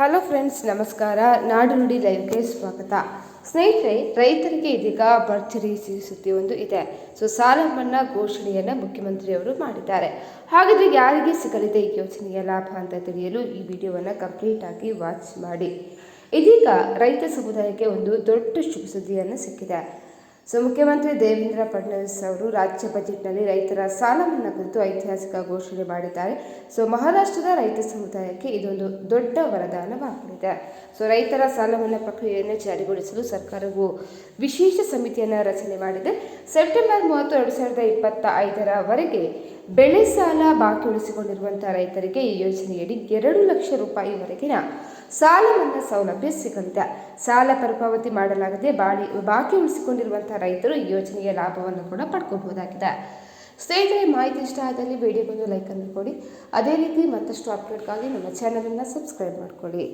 Hello friends, ನಮಸ್ಕಾರ. ನಾಡು ನುಡಿ ಲೈವ್ಗೆ ಸ್ವಾಗತ. ಸ್ನೇಹಿತರೆ, ರೈತರಿಗೆ ಇದೀಗ ಭರ್ಜರಿ ಸಿಹಿ ಸುದ್ದಿ ಒಂದು ಇದೆ. ಸಾಲ ಮನ್ನಾ ಘೋಷಣೆಯನ್ನು ಮುಖ್ಯಮಂತ್ರಿಯವರು ಮಾಡಿದ್ದಾರೆ. ಹಾಗಾದರೆ ಯಾರಿಗೆ ಸಿಗಲಿದೆ ಈ ಯೋಜನೆಯ ಲಾಭ ಅಂತ ತಿಳಿಯಲು ಈ ವಿಡಿಯೋವನ್ನು ಕಂಪ್ಲೀಟ್ ಆಗಿ ವಾಚ್ ಮಾಡಿ. ಇದೀಗ ರೈತ ಸಮುದಾಯಕ್ಕೆ ಒಂದು ದೊಡ್ಡ ಶುಭ ಸುದ್ದಿಯನ್ನು ಸಿಕ್ಕಿದೆ. ಮುಖ್ಯಮಂತ್ರಿ ದೇವೇಂದ್ರ ಫಡ್ನವೀಸ್ ಅವರು ರಾಜ್ಯ ಬಜೆಟ್ನಲ್ಲಿ ರೈತರ ಸಾಲ ಮನ್ನಾ ಕುರಿತು ಐತಿಹಾಸಿಕ ಘೋಷಣೆ ಮಾಡಿದ್ದಾರೆ. ಮಹಾರಾಷ್ಟ್ರದ ರೈತ ಸಮುದಾಯಕ್ಕೆ ಇದೊಂದು ದೊಡ್ಡ ವರದಾನವಾಗಲಿದೆ. ರೈತರ ಸಾಲ ಮನ್ನಾ ಪ್ರಕ್ರಿಯೆಯನ್ನು ಜಾರಿಗೊಳಿಸಲು ಸರ್ಕಾರವು ವಿಶೇಷ ಸಮಿತಿಯನ್ನು ರಚನೆ ಮಾಡಿದೆ. ಸೆಪ್ಟೆಂಬರ್ 30, 2025 ಬೆಳೆ ಸಾಲ ಬಾಕಿ ಉಳಿಸಿಕೊಂಡಿರುವಂತಹ ರೈತರಿಗೆ ಈ ಯೋಜನೆಯಡಿ 2 ಲಕ್ಷ ರೂಪಾಯಿವರೆಗಿನ ಸಾಲ ಮನ್ನಾ ಸೌಲಭ್ಯ ಸಿಗಲಿದೆ. ಸಾಲ ಮರುಪಾವತಿ ಮಾಡಲಾಗದೆ ಬಾಕಿ ಉಳಿಸಿಕೊಂಡಿರುವಂತಹ ರೈತರು ಈ ಯೋಜನೆಯ ಲಾಭವನ್ನು ಕೂಡ ಪಡ್ಕೋಬಹುದಾಗಿದೆ. ಸ್ನೇಹಿತರೆ, ಮಾಹಿತಿ ಇಷ್ಟ ಆದಲ್ಲಿ ವಿಡಿಯೋಗೊಂದು ಲೈಕ್ ಅನ್ನು ಕೊಡಿ. ಅದೇ ರೀತಿ ಮತ್ತಷ್ಟು ಅಪ್ಡೇಟ್ಗಾಗಿ ನಮ್ಮ ಚಾನಲನ್ನು ಸಬ್ಸ್ಕ್ರೈಬ್ ಮಾಡಿಕೊಳ್ಳಿ.